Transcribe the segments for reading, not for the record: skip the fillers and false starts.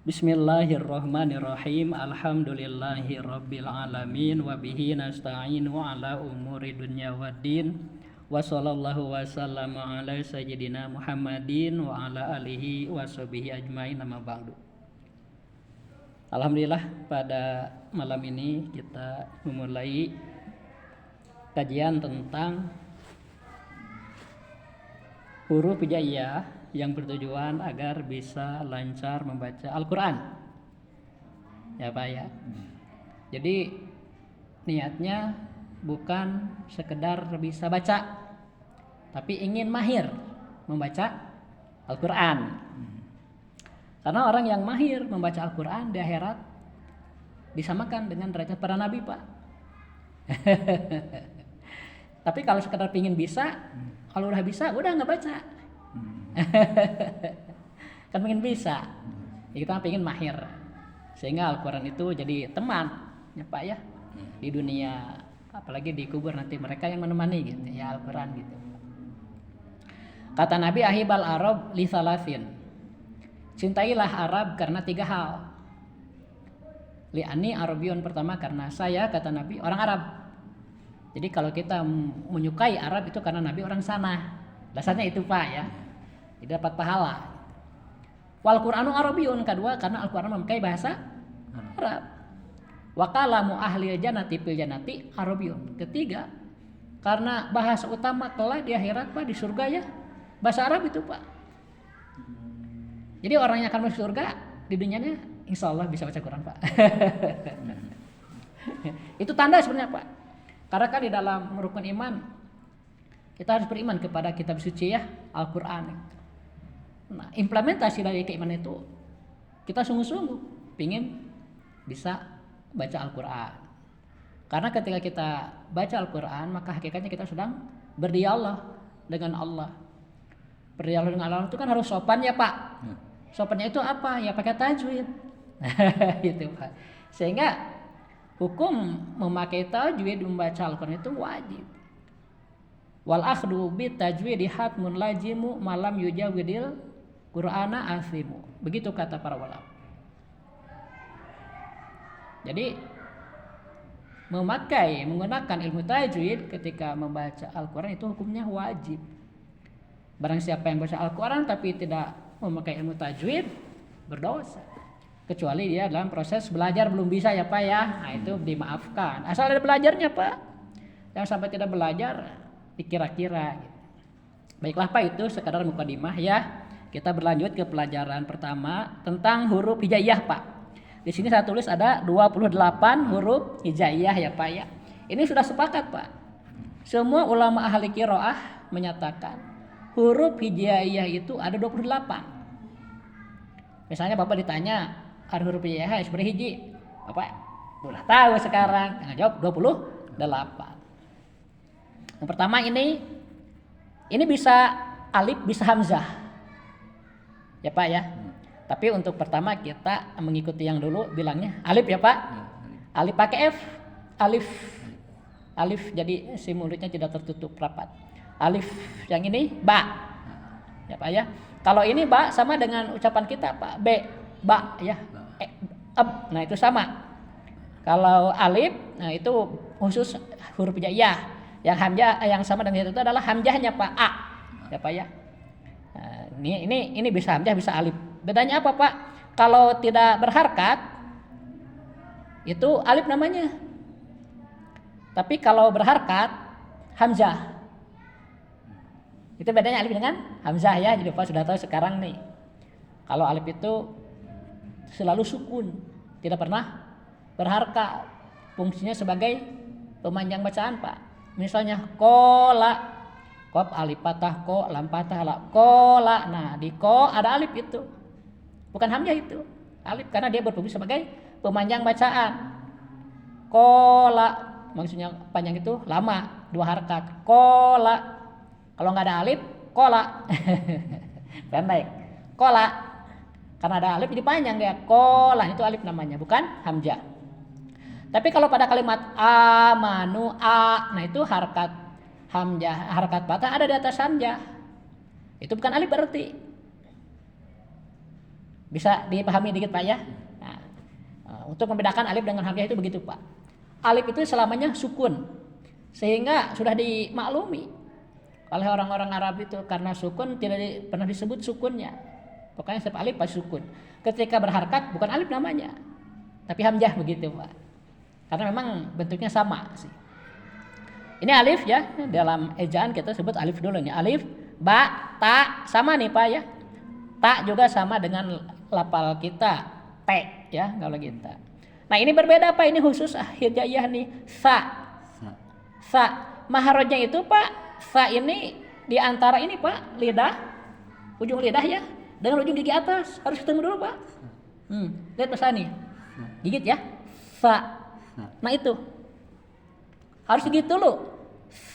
Bismillahirrahmanirrahim. Alhamdulillahirabbil alamin wa bihi nasta'inu ala umuri dunya waddin. Wa sallallahu wasallama ala sayyidina Muhammadin wa ala alihi wa sahbihi ajmain, amma ba'du. Alhamdulillah, pada malam ini kita memulai kajian tentang huruf hijaiyah yang bertujuan agar bisa lancar membaca Al-Quran, ya Pak ya. Jadi niatnya bukan sekedar bisa baca, tapi ingin mahir membaca Al-Quran. Karena orang yang mahir membaca Al-Quran di akhirat disamakan dengan derajat para nabi, Pak. Tapi kalau sekedar pingin bisa, kalau udah bisa udah nggak baca. Kan pengen bisa ya, kita pengen mahir sehingga Al-Quran itu jadi teman ya Pak ya, di dunia, apalagi di kubur nanti mereka yang menemani gitu ya Al-Quran gitu. Kata Nabi, ahibal Arab li salasin, cintailah Arab karena 3 hal. Li'ani Arabion, pertama karena saya, kata Nabi, orang Arab. Jadi kalau kita menyukai Arab itu karena Nabi orang sana, dasarnya itu Pak ya, tidak dapat pahala. Wal Qur'anu Arabiun, kedua karena Al-Qur'an memakai bahasa Arab. Wa kalamu ahli jannati fil jannati Arabiun, ketiga karena bahasa utama kelak di akhirat Pak, di surga ya, bahasa Arab itu Pak. Jadi orang yang akan masuk surga di dunianya insya Allah bisa baca Quran Pak. Itu tanda sebenarnya Pak. Karena kan di dalam rukun iman kita harus beriman kepada kitab suci ya, Al-Quran. Nah, implementasi dari keimanan itu kita sungguh-sungguh pingin bisa baca Al-Quran. Karena ketika kita baca Al-Quran, maka hakikatnya kita sedang berdialog dengan Allah. Berdialog dengan Allah itu kan harus sopan ya Pak. Sopannya itu apa? Ya pakai tajwid. Gitu Pak. Sehingga hukum memakai tajwid membaca Al-Quran itu wajib. Wal akhdu bit tajwidi hatmun lajimu malam yujawidil Qur'ana asimu. Begitu kata para ulama. Jadi menggunakan ilmu tajwid ketika membaca Al-Quran itu hukumnya wajib. Barang siapa yang baca Al-Quran tapi tidak memakai ilmu tajwid berdosa. Kecuali dia dalam proses belajar belum bisa ya Pak ya. Nah itu dimaafkan. Asal ada belajarnya Pak. Jangan sampai tidak belajar dikira-kira gitu. Baiklah Pak, itu sekadar mukadimah ya. Kita berlanjut ke pelajaran pertama tentang huruf hijaiyah Pak. Di sini saya tulis ada 28 huruf hijaiyah ya Pak ya. Ini sudah sepakat Pak. Semua ulama ahli qiraah menyatakan huruf hijaiyah itu ada 28. Misalnya Bapak ditanya ada huruf hijaiyah seberapa hiji? Bapak udah tahu sekarang. Nah, jawab 28. Yang pertama ini bisa alif, bisa hamzah. Ya Pak ya. Tapi untuk pertama kita mengikuti yang dulu bilangnya alif ya Pak. Alif pakai F. Alif jadi si mulutnya tidak tertutup rapat. Alif yang ini ba. Ya Pak ya. Kalau ini ba sama dengan ucapan kita Pak, B, ba ya. Nah itu sama. Kalau alif, nah itu khusus huruf hijaiyah. Yang hamzah yang sama dengan itu adalah hamzahnya Pak, A. Ya Pak ya. Nah, ini bisa hamzah, bisa alif. Bedanya apa Pak? Kalau tidak berharkat itu alif namanya. Tapi kalau berharkat hamzah. Itu bedanya alif dengan hamzah ya. Jadi Pak sudah tahu sekarang nih. Kalau alif itu selalu sukun, tidak pernah berharkat. Fungsinya sebagai pemanjang bacaan Pak. Misalnya kola, qaf alif patah, ko lam patah, la kola. Nah di ko ada alif itu, bukan hamzah itu, alif karena dia berfungsi sebagai pemanjang bacaan. Kola maksudnya panjang itu lama, 2 harakat. Kola. Kalau nggak ada alif, kola. Pendek. Kola. Karena ada alif jadi panjang dia. Kola itu alif namanya, bukan hamzah. Tapi kalau pada kalimat amanu, a, nah itu harakat hamzah, harakat patah ada di atas hamzah. Itu bukan alif berarti. Bisa dipahami dikit Pak ya. Nah, untuk membedakan alif dengan hamzah itu begitu Pak. Alif itu selamanya sukun, sehingga sudah dimaklumi oleh orang-orang Arab itu karena sukun tidak pernah disebut sukunnya. Pokoknya setiap alif pasti sukun. Ketika berharakat bukan alif namanya, tapi hamzah begitu Pak. Karena memang bentuknya sama sih. Ini alif ya, dalam ejaan kita sebut alif dulu nih. Alif, ba, ta sama nih Pak ya. Ta juga sama dengan lafal kita, te ya kalau kita. Nah ini berbeda Pak, ini khusus hijaiyah nih, sa. Sa. Maharojnya itu Pak, sa ini di antara ini Pak, lidah, ujung lidah ya, dengan ujung gigi atas harus ketemu dulu Pak. Lihat Mas nih, gigit ya, sa. Nah itu harus digigit dulu,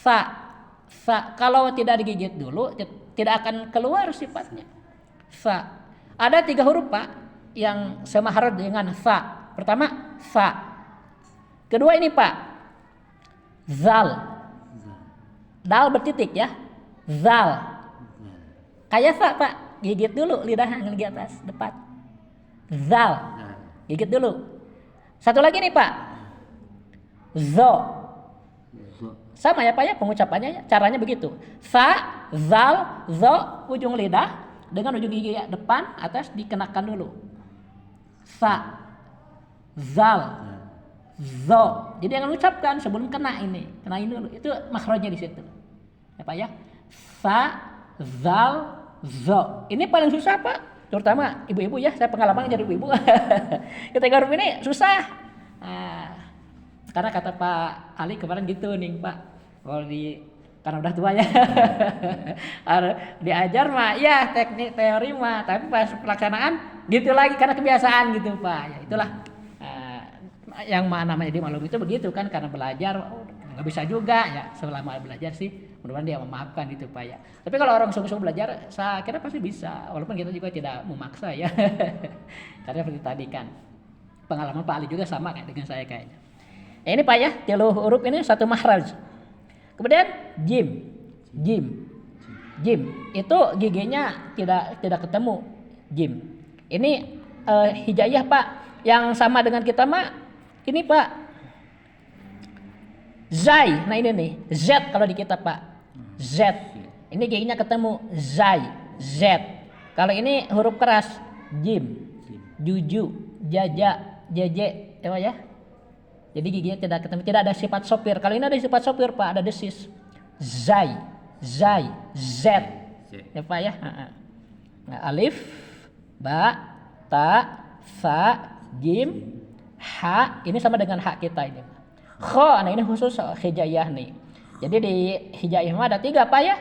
sa. Sa. Kalau tidak digigit dulu, tidak akan keluar sifatnya. Sa. Ada 3 huruf Pak yang semaharot dengan sa. Pertama sa. Kedua ini Pak, zal. Dal bertitik ya, zal. Kayak sa Pak, gigit dulu lidah yang di atas depan. Zal, gigit dulu. Satu lagi nih Pak, zo. Sama ya Pak ya pengucapannya ya, caranya begitu. Sa, zal, zo, ujung lidah dengan ujung gigi depan atas dikenakan dulu. Sa, zal, zo. Jadi jangan ucapkan sebelum kena ini, kenain dulu. Itu makhrajnya di situ. Ya Pak ya. Sa, zal, zo. Ini paling susah Pak, terutama ibu-ibu ya. Saya pengalaman jadi ibu-ibu. Ketika huruf ini susah. Karena kata Pak Ali kemarin gitu nih Pak, kalau karena udah tua ya, diajar mah ya teknik teori mah, tapi pas pelaksanaan gitu lagi karena kebiasaan gitu Pak. Ya itulah yang namanya dimaklumi itu begitu kan, karena belajar nggak bisa juga ya, selama belajar sih mudah-mudahan dia memaafkan gitu Pak ya. Tapi kalau orang sungguh-sungguh belajar, saya kira pasti bisa, walaupun kita juga tidak memaksa ya. Karena seperti tadi kan pengalaman Pak Ali juga sama kayak dengan saya kayaknya. Ini Pak ya, 3 huruf ini satu makhraj. Kemudian jim. Jim itu giginya tidak ketemu. Jim. Ini hijaiyah Pak, yang sama dengan kita mah ini Pak. Zai. Nah ini nih, Z kalau di kita Pak. Z. Ini giginya ketemu, zai, Z. Kalau ini huruf keras, jim, juju, jaja, jeje, ya. Jadi giginya tidak ketemu, tidak ada sifat sopir. Kalau ini ada sifat sopir Pak, ada desis. Zai, Z. Ya Pak ya. Nah, alif, ba, ta, sa, jim, ha. Ini sama dengan hak kita ini. Kho, nah ini khusus hijaiyah nih. Jadi di hijaiyah ada 3 Pak ya.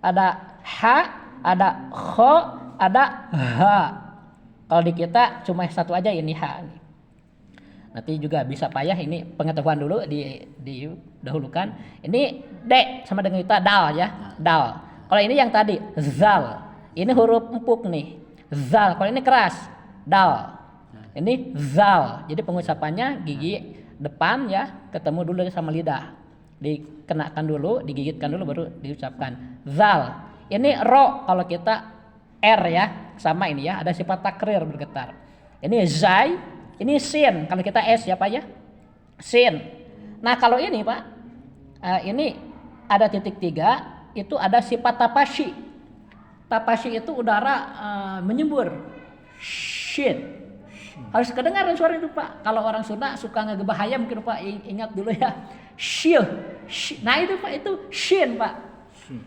Ada ha, ada kho, ada ha. Kalau di kita cuma satu aja ini ha nih. Nanti juga bisa Pak ya, ini pengetahuan dulu didahulukan. Ini D sama dengan kita dal ya, dal. Kalau ini yang tadi zal, ini huruf empuk nih, zal. Kalau ini keras, dal. Ini zal. Jadi pengucapannya gigi depan ya, ketemu dulu sama lidah, dikenakan dulu, digigitkan dulu baru diucapkan zal. Ini ro kalau kita R ya, sama ini ya, ada sifat takrir bergetar. Ini zai. Ini sin, kalau kita S ya Pak ya, sin. Nah kalau ini Pak, ini ada titik 3, itu ada sifat tapashi. Tapashi itu udara menyembur, shin. Harus kedengaran suara itu Pak. Kalau orang Sunda suka ngegebahaya mungkin Pak ingat dulu ya, shil. Nah itu Pak, itu shin Pak.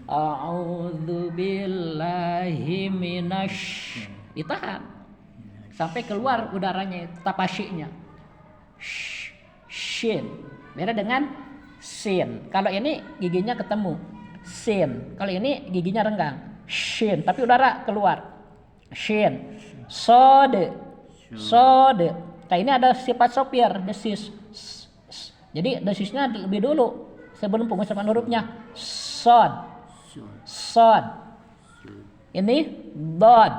A'udzubillahi minasy. Ditahan sampai keluar udaranya, tapasyinya. Shin. Beda dengan sin. Kalau ini giginya ketemu, sin. Kalau ini giginya renggang, shin. Tapi udara keluar, shin. Sode. Nah ini ada sifat sopir, desis. Jadi desisnya lebih dulu sebelum pengucapan hurufnya. Sod. Ini dod.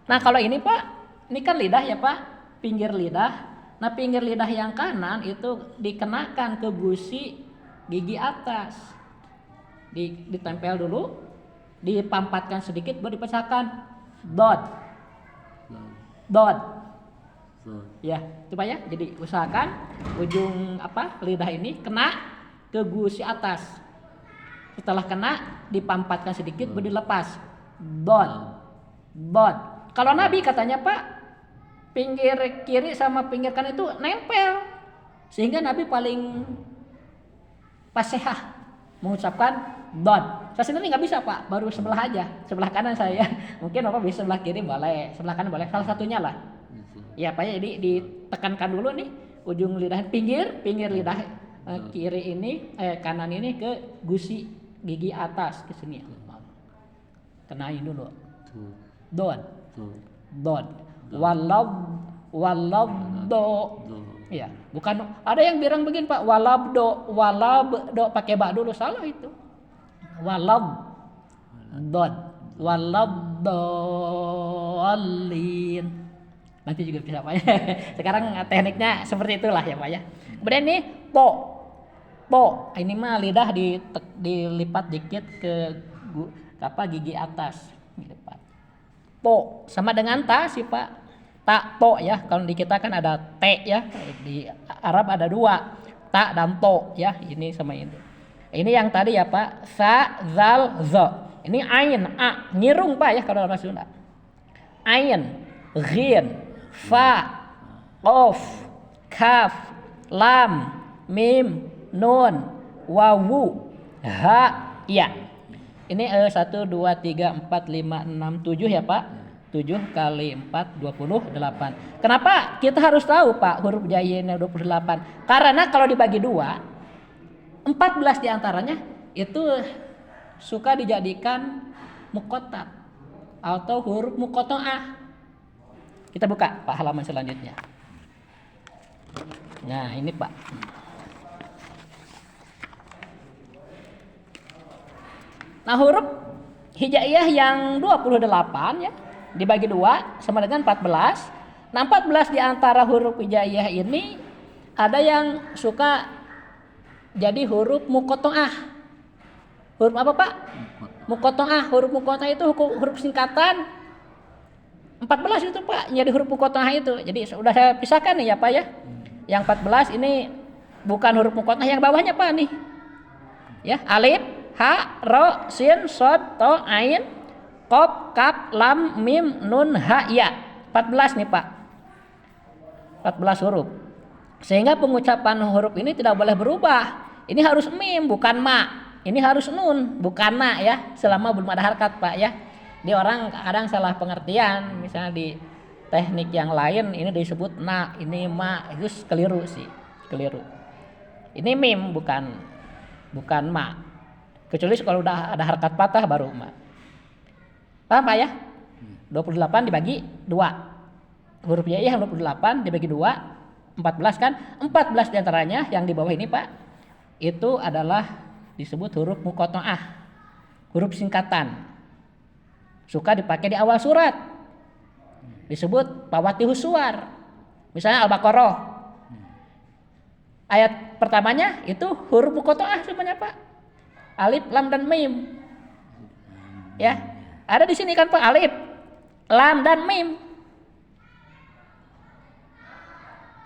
Nah kalau ini Pak, ini kan lidah ya Pak, pinggir lidah. Nah pinggir lidah yang kanan itu dikenakan ke gusi gigi atas. Ditempel dulu, dipampatkan sedikit baru dipecahkan. Dot. dot. Dot. Ya, coba ya. Jadi usahakan ujung lidah ini kena ke gusi atas. Setelah kena dipampatkan sedikit baru dilepas. Dot. Dot. Kalau Nabi katanya Pak, pinggir kiri sama pinggir kanan itu nempel. Sehingga Nabi paling fasihah mengucapkan dot. Saya sendiri nggak bisa Pak, baru sebelah aja, sebelah kanan saya. Mungkin Bapak bisa sebelah kiri boleh, sebelah kanan boleh, salah satunya lah. Ya Pak ya, jadi ditekankan dulu nih ujung lidah pinggir lidah kiri ini, kanan ini ke gusi gigi atas ke sini. Kenain dulu. Dot. Dot. Walab do. Ya, bukan ada yang bilang begini Pak, walab do pakai ba dulu, salah itu. Walab dot walab dolin. Nanti juga bisa Pak ya. Sekarang tekniknya seperti itulah ya Pak ya. Kemudian ini po. Ini mah lidah dilipat dikit ke gigi atas. Dilipat. Po sama dengan ta sih Pak. Ta to ya. Kalau di kita kan ada te ya. Di Arab ada dua. Ta dan to ya. Ini sama ini. Ini yang tadi ya Pak. Sa, zal, zo. Ini ain, a. Ngirung Pak ya kalau bahasa Sunda. Ain, ghin, fa, qaf, kaf, lam, mim, nun, wawu, ha, ya. Ini 1, 2, 3, 4, 5, 6, 7 ya Pak. 7 kali 4, 28. Kenapa kita harus tahu Pak huruf jaiyahnya 28? Karena kalau dibagi 2, 14 diantaranya itu suka dijadikan muqatta atau huruf muqatta'ah. Kita buka Pak halaman selanjutnya. Nah ini Pak. Nah huruf hijaiyah yang 28 ya dibagi 2 sama dengan 14. Nah 14 diantara huruf hijaiyah ini ada yang suka jadi huruf muqatta'ah. Huruf apa Pak? Muqatta'ah. Huruf muqatta'ah itu huruf singkatan. 14 itu Pak jadi huruf muqatta'ah itu. Jadi sudah saya pisahkan nih ya Pak ya. Yang 14 ini bukan huruf muqatta'ah, yang bawahnya Pak nih. Ya, alif, ha, ro, sin, shad, to, ain, qaf, kaf, lam, mim, nun, ha, ya. 14 nih Pak. 14 huruf. Sehingga pengucapan huruf ini tidak boleh berubah. Ini harus mim bukan ma. Ini harus nun bukan na ya. Selama belum ada harkat Pak ya. Di orang kadang salah pengertian. Misalnya di teknik yang lain ini disebut na, ini ma, itu keliru sih. Keliru. Ini mim bukan ma. Kecuali kalau udah ada harkat patah baru ma. Paham Pak ya? 28 dibagi 2. Huruf ya yang 28 dibagi 2, 14 kan? 14 diantaranya yang di bawah ini Pak itu adalah disebut huruf muqatta'ah. Huruf singkatan. Suka dipakai di awal surat. Disebut fawatihus suwar. Misalnya Al-Baqarah. Ayat pertamanya itu huruf muqatta'ah semuanya Pak. Alif, lam dan mim. Ya. Ada di sini kan Pak alif, lam dan mim.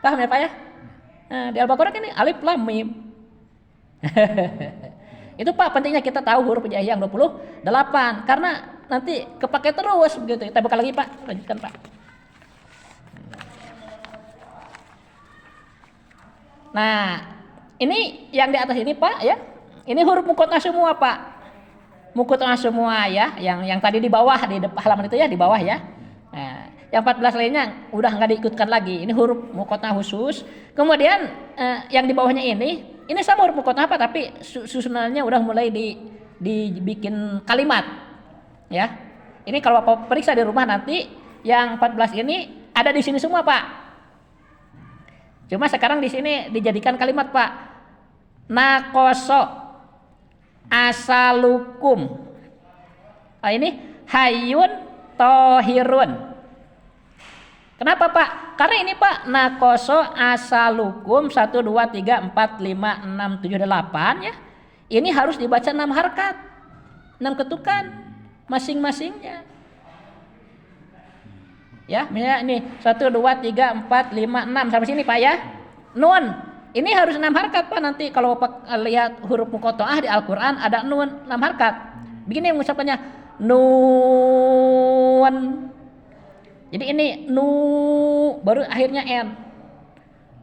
Paham ya Pak ya? Nah, di Al-Baqarah kan ini alif, lam, mim. Itu Pak pentingnya kita tahu huruf hijaiyah yang 28 karena nanti kepake terus begitu. Kita buka lagi Pak, lanjutkan Pak. Nah, ini yang di atas ini Pak ya. Ini huruf muqatta'ah semua Pak. Muqatta'ah semua ya, yang tadi di bawah di halaman itu ya di bawah ya. Nah, yang 14 lainnya udah nggak diikutkan lagi. Ini huruf muqatta'ah khusus. Kemudian yang di bawahnya ini sama huruf muqatta'ah Pak, tapi susunannya udah mulai dibikin kalimat. Ya. Ini kalau Bapak periksa di rumah nanti yang 14 ini ada di sini semua Pak. Cuma sekarang di sini dijadikan kalimat Pak. Naqasa asalukum. Nah, ini hayyun tohirun. Kenapa Pak? Karena ini Pak naqasa asalukum 1 2 3 4 5 6 7 8 ya. Ini harus dibaca 6 harkat. 6 ketukan masing-masingnya. Ya, misalnya ini 1 2 3 4 5 6 sampai sini Pak ya. Nun. Ini harus 6 harkat Pak, nanti kalau lihat huruf muqatta'ah di Al-Qur'an ada nun 6 harkat. Begini mengucapkannya nun. Jadi ini nu baru akhirnya n.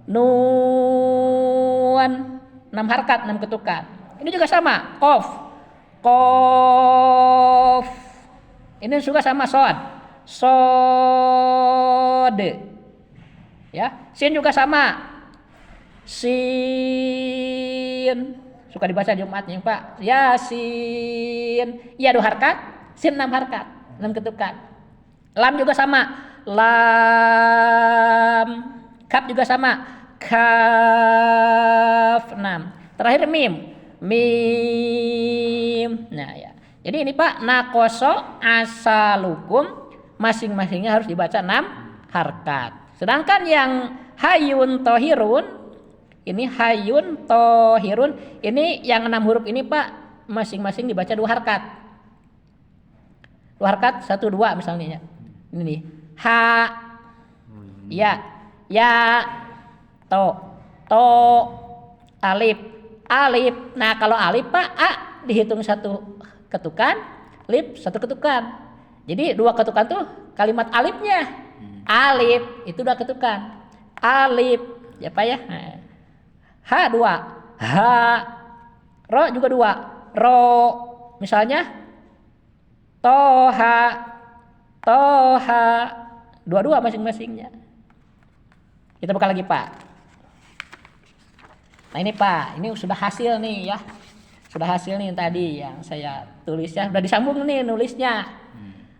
Nun 6 harkat, 6 ketukan. Ini juga sama, qaf. Qaf. Ini juga sama shad. Shad. Ya, sin juga sama. Sin. Suka dibaca Jumatnya, Pak. Yasin. Ya 2 harkat, sin 6 harkat, 6 ketukan. Lam juga sama. Lam. Kaf juga sama. Kaf 6. Terakhir mim. Mim. Nah ya. Jadi ini Pak, naqasa asalukum masing-masingnya harus dibaca 6 harkat. Sedangkan yang hayyun tohirun, ini hayyun tohirun, ini yang 6 huruf ini Pak, masing-masing dibaca 2 harkat. 2 harkat 1 2 misalnya. Ini nih. Ha. Ya. Ya. To. Alif. Alif. Nah, kalau alif Pak, a dihitung 1 ketukan, lip 1 ketukan. Jadi 2 ketukan tuh kalimat alifnya. Alif itu 2 ketukan. Alif, ya Pak ya. Ha 2. Ha. Ro juga 2. Ro. Misalnya toha. Toha. 2 masing-masingnya. Kita buka lagi Pak. Nah ini Pak, ini sudah hasil nih ya. Sudah hasil nih tadi yang saya tulis ya. Sudah disambung nih nulisnya.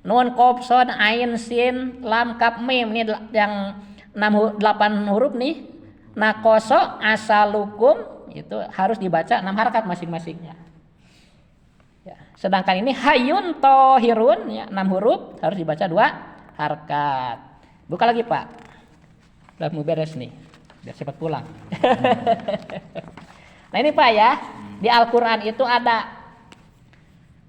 Nun, qaf, shad, ain, sin, lam, kaf, mim. Ini yang 8 huruf nih. Naqasa asalukum itu harus dibaca 6 harkat masing-masingnya. Ya. Sedangkan ini hayyun tohirun ya, 6 huruf harus dibaca 2 harkat. Buka lagi Pak. Udah mau beres nih. Biar cepat pulang. Nah ini Pak ya, di Al-Quran itu ada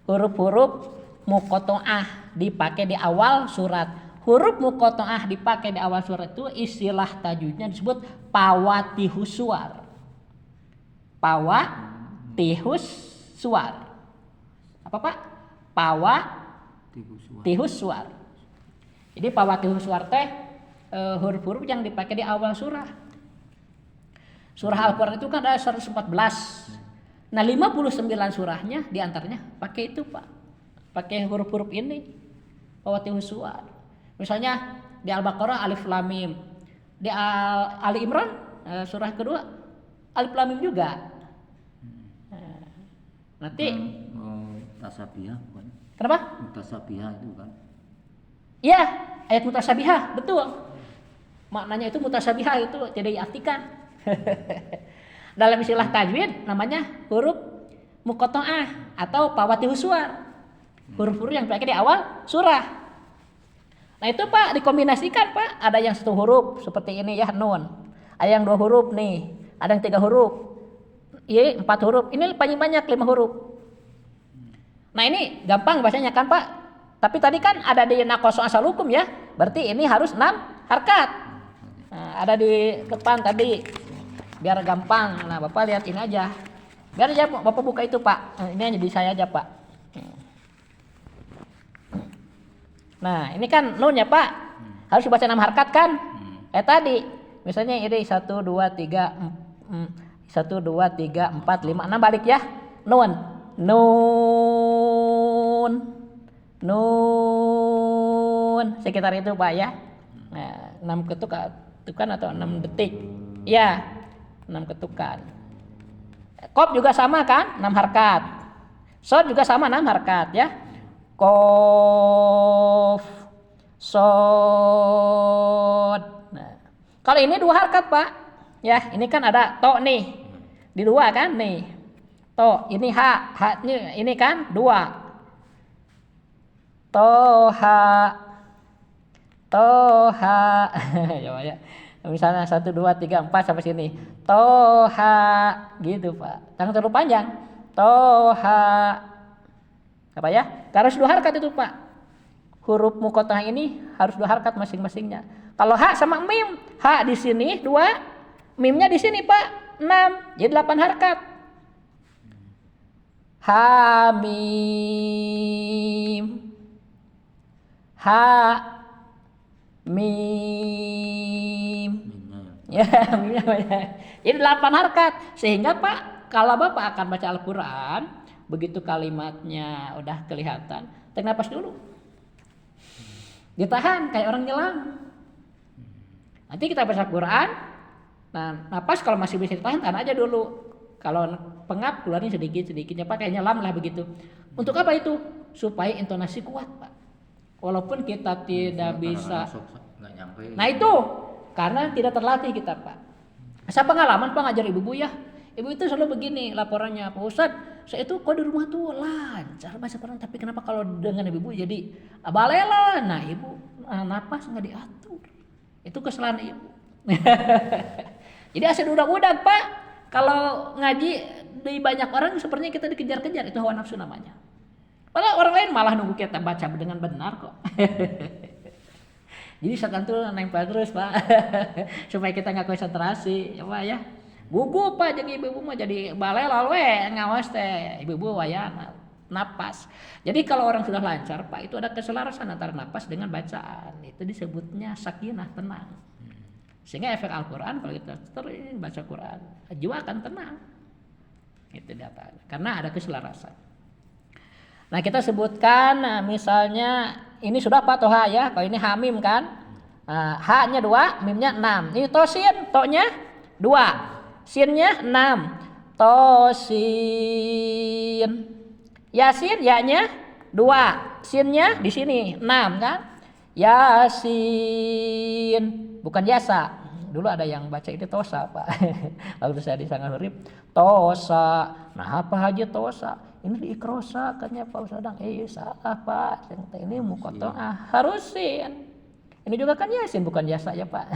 huruf-huruf muqatta'ah dipakai di awal surat. Huruf muqatta'ah dipakai di awal surat itu istilah tajwidnya disebut pawatihus suwar. Pawatihus suwar. Apa Pak? Pawatihus suwar. Jadi pawatihus suwar teh huruf-huruf yang dipakai di awal surah. Surah Al-Quran itu kan ada 114. Nah 59 surahnya diantaranya pakai itu Pak. Pakai huruf-huruf ini. Pawatihus suwar. Misalnya di Al-Baqarah alif lam mim. Di Ali Imran surah kedua alif lam mim juga. Nanti mutasabihah bukan? Kenapa? Mutasabihah itu kan. Iya, ayat mutasabihah, betul. Maknanya itu mutasabihah itu tidak diartikan. Dalam istilah tajwid namanya huruf muqatta'ah atau pawatihus suwar. Huruf-huruf yang dipakai di awal surah. Nah itu Pak dikombinasikan Pak, ada yang 1 huruf seperti ini ya nun. Ada yang 2 huruf nih, ada yang 3 huruf. Iya 4 huruf. Ini paling banyak 5 huruf. Nah ini gampang bacanya kan Pak. Tapi tadi kan ada di naqasa asalukum ya. Berarti ini harus 6 harkat. Nah, ada di depan tadi. Biar gampang. Nah, Bapak lihat ini aja. Biar aja Bapak buka itu, Pak. Nah, ini aja di saya aja, Pak. Nah, ini kan nun ya, Pak. Harus dibaca 6 harkat kan? Kayak tadi. Misalnya ini 1 2 3 1 2 3 4 5 6 balik ya. Nun. Nun. Nun. Sekitar itu, Pak ya. Nah, 6 ketukan atau 6 detik. Ya. 6 ketukan. Qaf juga sama kan? 6 harkat. Shad juga sama 6 harkat ya. Qaf, shad. Nah, kalau ini 2 harkat Pak. Ya, ini kan ada to nih. Di 2 kan nih. To, ini ha, ini kan 2. Toha. Toha. Coba ya. Misalnya 1 2 3 4 sampai sini. Toha gitu Pak. Jangan terlalu panjang. Toha. Apa ya? Harus 2 harkat itu Pak. huruf muqatta'ah ini harus 2 harkat masing-masingnya. Kalau ha sama mim, ha di sini 2, mimnya di sini Pak 6, jadi 8 harkat. Ha mim, ha mim. Minnya ya. Ya, mimnya banyak. Jadi 8 harkat. Sehingga Pak, kalau Bapak akan baca Al-Qur'an, begitu kalimatnya udah kelihatan, tarik napas dulu. Ditahan kayak orang nyelam. Nanti kita baca Al-Qur'an, nah napas kalau masih bisa ditahan, tahan aja dulu. Kalau pengap keluarin sedikit-sedikitnya Pak, kayak nyelam lah begitu. Untuk apa itu? Supaya intonasi kuat Pak. Walaupun kita tidak bisa. Nggak nyampe. Nah itu karena tidak terlatih kita Pak. Saya pengalaman Pak ngajar ibu-ibu ya. Ibu itu selalu begini laporannya, Pak Ustadz, saya itu kok di rumah tuh lancar bahasa Quran, tapi kenapa kalau dengan ibu-ibu jadi balela? Nah ibu napas nggak diatur. Itu kesalahan ibu. Jadi asal udak-udak Pak. Kalau ngaji di banyak orang sepertinya kita dikejar-kejar, itu hawa nafsu namanya. Padahal orang lain malah nunggu kita baca dengan benar kok. Jadi setan tuh nempel terus Pak. Supaya kita nggak konsentrasi ya Pak ya. Gugup Pak jadi ibu-ibu mah jadi balela we ngawas teh. Ibu-ibu wayana napas. Jadi kalau orang sudah lancar Pak, itu ada keselarasan antara napas dengan bacaan. Itu disebutnya sakinah, tenang. Sehingga efek Al-Qur'an kalau kita sering baca Quran, jiwa akan tenang. Itu data. Karena ada keselarasan. Nah, kita sebutkan misalnya ini sudah Pak toha ya. Kalau ini hamim kan? Ha-nya 2, mimnya 6. Ini tosin, to-nya 2. Sinnya 6. Tosin. Yasin, ya-nya 2. Sinnya di sini 6 kan? Yasin. Bukan yasa. Dulu ada yang baca ini tosa Pak. Waktu saya di Sanggar Urip, tosa. Nah apa aja tosa? Ini diikrosa katanya Pak Ustadz. Salah Pak. Ini muqatta'ah harusin. Ini juga kan yasin bukan yasa ya Pak.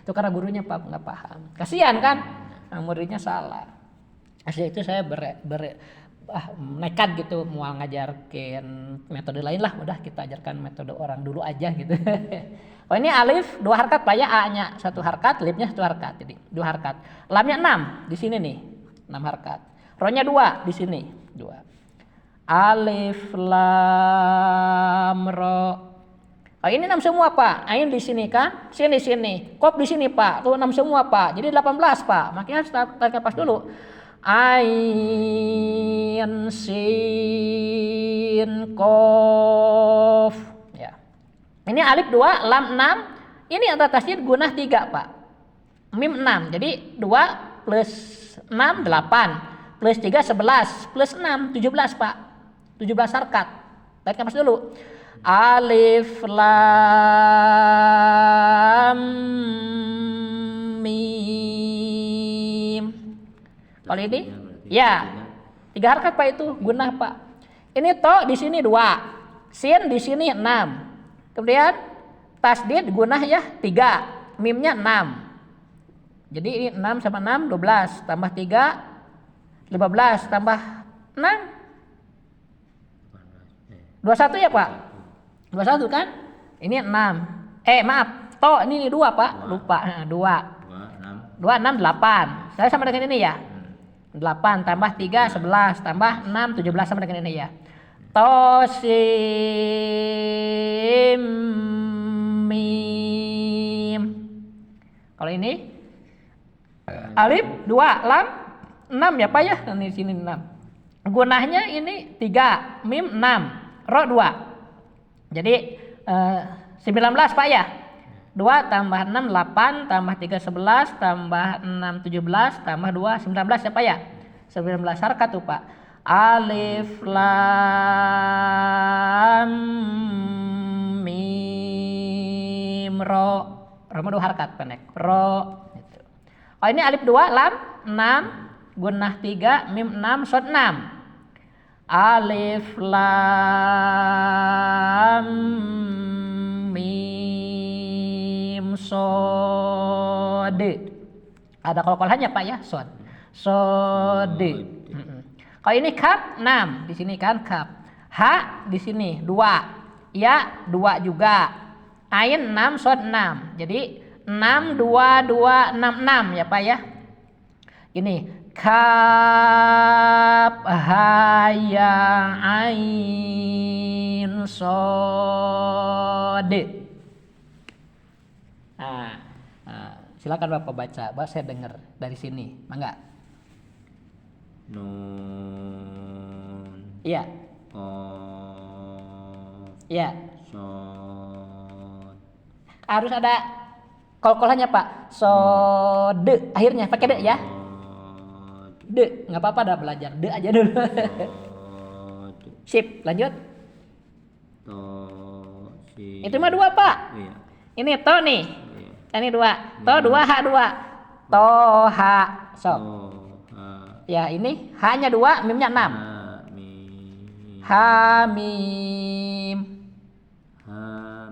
Itu karena gurunya Pak nggak paham. Kasihan kan? Nah, muridnya salah. Asli itu saya nekat gitu mau ngajarkan metode lain lah, udah kita ajarkan metode orang dulu aja gitu. Oh ini alif 2 harkat Pak ya, A-nya 1 harkat, lipnya 1 harkat, jadi 2 harkat. Lamnya 6 di sini nih, 6 harkat. Ro-nya 2 di sini, 2. Alif lam ro. Oh ini 6 semua Pak. Ain di sini kan, sin di sini, kop di sini Pak. Tuh 6 semua Pak. Jadi 18 Pak. Makanya harus tarik napas dulu. Ain sin kof ya. Ini alif 2, lam 6. Ini antara tasydid gunah 3 Pak. Mim 6. Jadi 2 plus 6 8 plus 3 11 plus 6 17 Pak. 17 harkat. Tarik napas dulu. Alif lam mim. Kalau ini ya 3 harkat Pak, itu gunah Pak. Ini to di sini 2, sin di sini 6. Kemudian tasdid gunah ya 3, mimnya 6. Jadi ini 6 sama 6 12 tambah 3 15 tambah 6 21 ya Pak. 21 kan? Ini 6. Maaf, to ini 2 Pak, lupa. 2 6 8. Saya sama dengan ini ya. 8 tambah 3 11 tambah 6 17 sama dengan ini ya. Tosim mim. Kalau ini alif 2 lam 6 ya Pak ya. Ini sini 6. Gunahnya ini 3, mim 6, ro 2. Jadi 19 Pak ya. 2 tambah 6 8 tambah 3 11 tambah 6 17 tambah 2 19 ya Pak ya. 19 harkat tuh Pak. Alif lam mim ro. Ro 2 harkat pendek. Ro gitu. Oh ini alif 2 lam 6 gunah 3 mim 6 shad 6. Alif lam mim sod. Ada kol-kolannya Pak ya, sod. Sod. Kalau ini kaf 6 di sini kan kaf. Ha di sini 2. ya 2 juga. Ain 6, shod 6. Jadi 6 2 2 6 6 ya Pak ya. Ini kaf ha ya ain shod. Silakan Bapak baca. Bapak saya dengar dari sini. Mangga. Nun. Iya. Qaf. Iya. Shod. Harus ada kol-kolannya Pak. Sode akhirnya pakai de ya. De, nggak apa-apa dah belajar. De aja dulu. Shod. Sip, lanjut. To. Si. Itu mah 2 Pak. Iya. Ini to nih. Iya. Ini 2. To 2 ha 2. To ha. Sok. To. Ha. Ya, ini hanya 2, mimnya 6. Ha. Mim. Ha mim. Ha.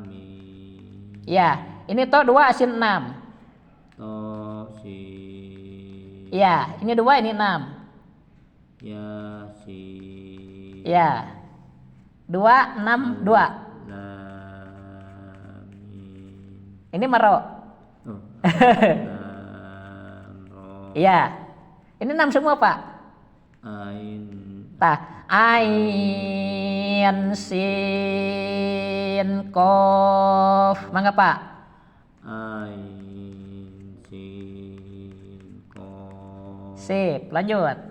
Mim. Ya, ini to 2 asin 6. To. Si. Ya, ini 2 ini 6. Ya. Si. Ya. 2 6 2. Lam. Mim. Ini mero. Oh. Lam. Ro. Ya. Ini 6 semua, Pak. Ain. Tah, ain sin qaf. Mangga, Pak. Ain. Sin. Qaf. Sip, lanjut.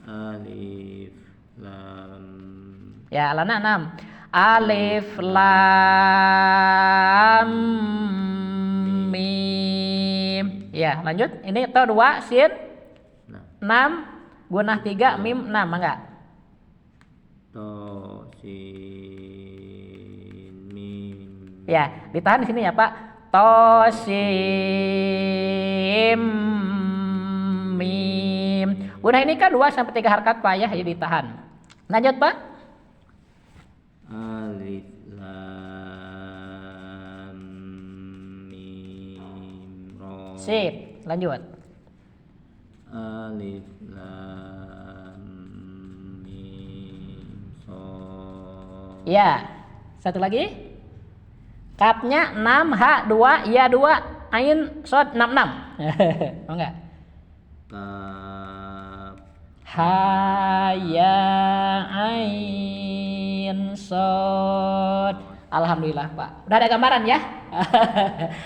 Alif. Lam. Ya, lana 6. Alif lam mim. Ya, lanjut. Ini to 2 sin Nah. 6 gunah 3 mim 6, mangga. To. Sin. Mim. Ya, ditahan di sini ya, Pak. To sim mim. Gunah ini kan 2 sampai 3 harakat Pak ya, jadi ditahan. Lanjut, Pak. Alif. Lam. Mim. Ro. Sip, lanjut. Alif. Lam. Mim. Shod. Ya. Satu lagi. Kapnya 6 ha 2 ya 2 ain shod 66. Mangga. Kaf. Ha ya ain shod. Alhamdulillah Pak. Udah ada gambaran ya.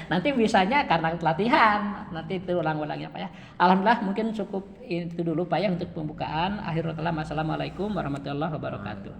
Nanti bisanya karena latihan. Nanti itu ulang-ulang ya Pak ya. Alhamdulillah mungkin cukup itu dulu Pak ya untuk pembukaan. Akhirul kalam. Assalamualaikum warahmatullahi wabarakatuh.